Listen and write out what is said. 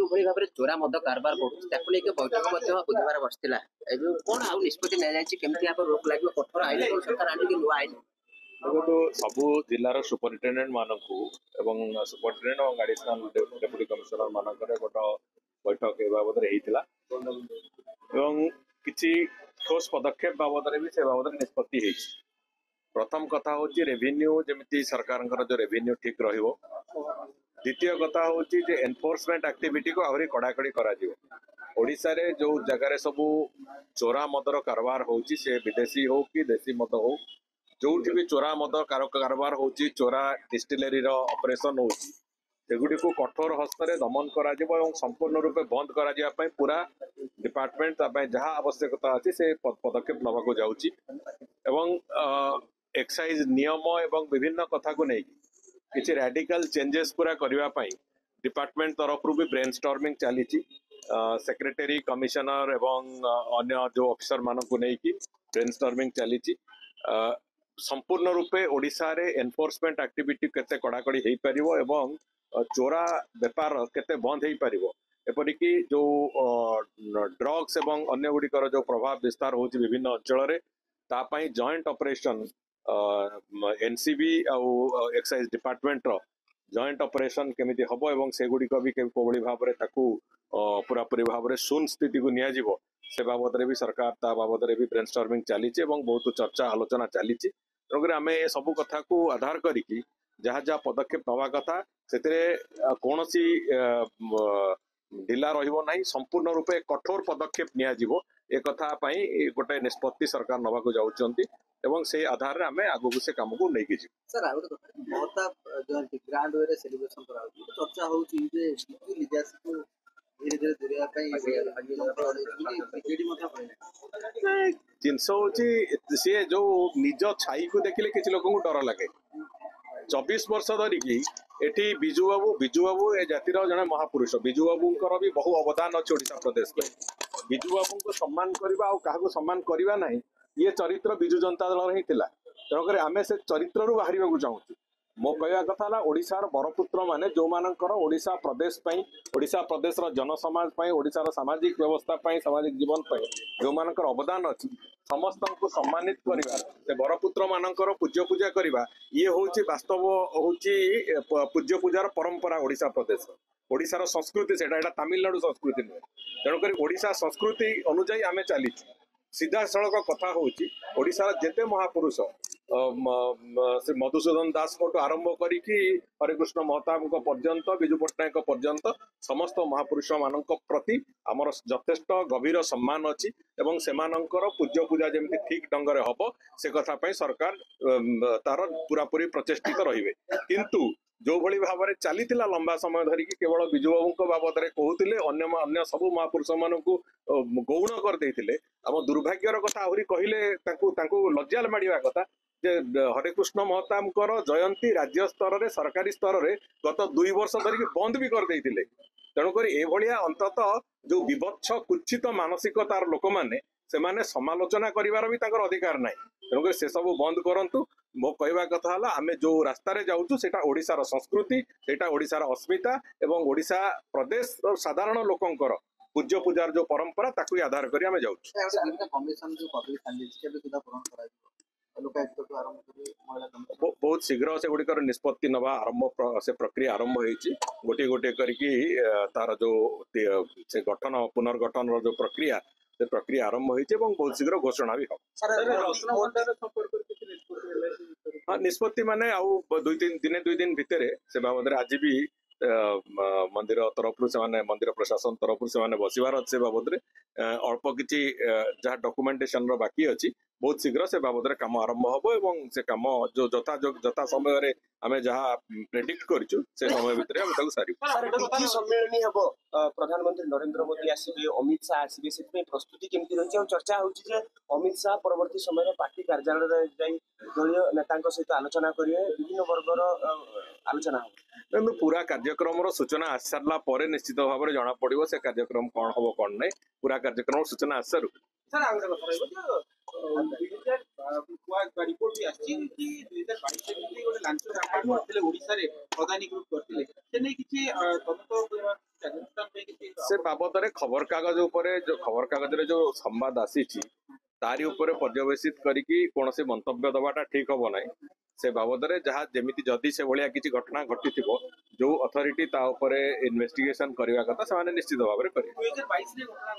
जो भाई भाव में चोरा मद कारबार बढ़ुची बैठक बुधवार बसला कौन आउ निष्पत्ति केमती रोक लगे कठोर आईन सरकार आने नुआ आईन देखो सबू जिलार सुपरिटेडेट मानक सुपरिटेडेट और एडिशनल डेप्यूटी कमिशनर मानक गोटे बैठक ए बाबद किसी ठोस पदक्षेप बाबद से बाबद निष्पत्ति प्रथम कथा हूँ रेवेन्यू जमी सरकार जो रेवेन्यू ठीक द्वितीय कथा हूँ एनफोर्समेंट एक्टिविटी को आहरी कड़ाकड़ी ओडिशा रे जो जगार सब चोरा मदर कारबार होची से विदेशी हो कि देशी मद हो जो भी चोरा मद कारबार होची चोरा डिस्टिलरी ऑपरेशन होची सेगुडी को कठोर हस्तरे दमन करा संपूर्ण रूपे बंद करा पूरा डिपार्टमेंट जहाँ आवश्यकता अच्छी से पदक्षेप नवाक जाऊँगी एक्साइज नियम एवं विभिन्न कथा को नहीं किसी रैडिकल चेंजेस पूरा करने डिपार्टमेंट तरफ भी ब्रेनस्टॉर्मिंग चली सेक्रेटरी कमिशनर एवं अन्य जो ऑफिसर मान को लेकिन ब्रेनस्टॉर्मिंग चली संपूर्ण रूपे ओडिशा रे एनफोर्समेंट एक्टिविटी केते कड़ाकड़ी हो पारिबो एवं चोरा व्यापार केते बंद हो पारिबो एपरिकी जो ड्रग्स एवं अन्य गुड़िकर जो प्रभाव विस्तार होची विभिन्न अंचल रे तापाई जॉइंट ऑपरेशन एनसीबी आउ एक्साइज डिपार्टमेंट रो जॉइंट ऑपरेशन केमिति हबो एवं से गुड़िक भी कोबड़ी भाव रे ताकू पूरापूरी भाव में शून्य स्थिति को निया जीवो से बाबद भी सरकार ता बाबद भी ब्रेनस्टॉर्मिंग चली बहुत चर्चा आलोचना चली तेणुक आम ये सब कथा को आधार करी जहाँ जहाँ पदक्षेप नवा कथा से कौन सी ढिला रहा संपूर्ण रूपे कठोर पदक्षेप निया जीवो ए कथा गोटे निष्पत्ति सरकार नवा को जाउछंती एवं से आधार आम आगु से काम को लेकिन जी सर आ गोटे कथा बहुत जो ग्रांड वे रे सेलिब्रेशन करा चर्चा होउची जे लिजासी को धीरे धीरे दूरिया जिनस हूँ सी जो निज छाई को देखिले किसी लोक डर लगे 24 वर्ष धरिकी एटी बिजू बाबू ए जातिर जड़े महापुरुष बिजू बाबूर भी बहु अवदान अच्छे ओडिशा प्रदेश में बिजू बाबू को सम्मान करवा क्या सम्मान करवा ना ये चरित्र बिजू जनता दल ही तेणुक आम से चरित्र बाहर चाहूँ मो कहवा कथा ओडिशार बरपुत्र माने जो मानकर ओडिशा प्रदेश ओडिशा प्रदेश जनसमाज ओडिशा सामाजिक व्यवस्था सामाजिक जीवन जो मानकर अवदान अच्छी समस्त को सम्मानित करवा से बरपुत्र मानकर पूज्य पूजा करवा ये हूँ वास्तव हूँ पूज्य पूजार परंपरा ओडिशा प्रदेश ओडिशार संस्कृति से तमिलनाडु संस्कृति नुहे तेणुक ओडिशा संस्कृति अनुजाई आम चली सीधा सड़क कथा हूँ ओडिशार जेते महापुरुष श्री मधुसूदन दास को आरंभ करी हरिकृष्ण महताब पर्यंत बिजू पट्टनायक पर्यंत समस्त महापुरुष मान प्रति आमर यथेष्ट गभीर सम्मान अच्छी एवं सेमानंकर पूज्य पूजा जमी ठीक ढंग से हम से कथा सरकार तार पूरापूरी प्रचेषित रहिबे किंतु जो भली भाव में चली लंबा समय धरिकी केवल बिजू बाबू बाबद कहते अन्य सबू महापुरुष मान गौण करदे आम दुर्भाग्यर कथा आहरी कहले लज्जा माड़ा कथा हरिकृष्ण महताबकर जयंती राज्य स्तर में सरकारी स्तर में गत 2 वर्ष धरिकी बंद भी करदे तेणुक एभलिया अंततः जो विभत्स कुत्सित मानसिकतार लोक मैंने से समालोचना करिवार भी अधिकार ना तेणुक से सब बंद करंतु मो कहवा कथा है आम जो रास्तार जाऊँ से ओडिशार संस्कृति सेटा ओडिशार अस्मिता एवं ओडिशा प्रदेश साधारण लोकंकर पूज्य पूजार जो परंपरा ताकू आधार करी आम जाऊँ बहुत शीघ्र से गुड़िकर निष्पत्ति नवा आरंभ से प्रक्रिया आरंभ होती गोटे गोटे करके तार जो से गठन पुनर्गठन जो प्रक्रिया से प्रक्रिया आरंभ होती बहुत शीघ्र घोषणा भी हाँ निष्पत्ति माने आउ 2 दिन भितर से बाबद आज भी मंदिर तरफ मंदिर प्रशासन तरफ से बसवार अच्छे बाबद अल्प किसी जहाँ डॉक्यूमेंटेशन बाकी अच्छी बहुत शीघ्र से बाबद काम आरंभ हम एवं से काम जो जथा समय आम जहाँ प्रेडिक्ट करूँ से समय भितर सारी सम्मेलन हम प्रधानमंत्री नरेंद्र मोदी आसवे अमित शाह आसवे से प्रस्तुति केमती रही चर्चा हो अमित शाह परवर्ती समय पार्टी कार्यालय दलीय नेता सहित आलोचना करेंगे विभिन्न वर्गर आलोचना हो पूरा कार्यक्रम सूचना आसी सारा निश्चित भाव में जना पड़ो से कार्यक्रम कौन हम कौन ना पूरा कार्यक्रम सूचना आसारू सर ରିପୋର୍ଟ ବି ଆସିଛି କି 2022 ରେ ଗୋଟେ ଲାଞ୍ଚ କାରବାର କରିଥିଲେ ଓଡ଼ିଶାରେ ଅଦାନୀ ଗ୍ରୁପ କରିଥିଲେ ସେ ନେଇ କିଛି ତଦନ୍ତ କରିବା କାର୍ଯ୍ୟାନୁଷ୍ଠାନ ପାଇଁ କିଛି ସେ ବାବଦରେ ଖବରକାଗଜ ଉପରେ ଯୋଉ ଖବରକାଗଜରେ ଯୋଉ ସମ୍ବାଦ ଆସିଛି ତାରି ଉପରେ ପର୍ଯ୍ୟବେସିତ କରିକି କୌଣସି ମନ୍ତବ୍ୟ ଦବାଟା ଠିକ ହବ ନାହିଁ। ସେ ବାବଦରେ ଯାହା ଯେମିତି ଯଦି ସେଭଳିଆ କିଛି ଘଟଣା ଘଟିଥିବ ଯୋଉ ଅଥରିଟି ତା ଉପରେ ଇନଭେଷ୍ଟିଗେସନ କରିବା କଥା ସେମାନେ ନିଶ୍ଚିତ ଭାବରେ କରିବେ। 2022 ରେ ଘଟଣା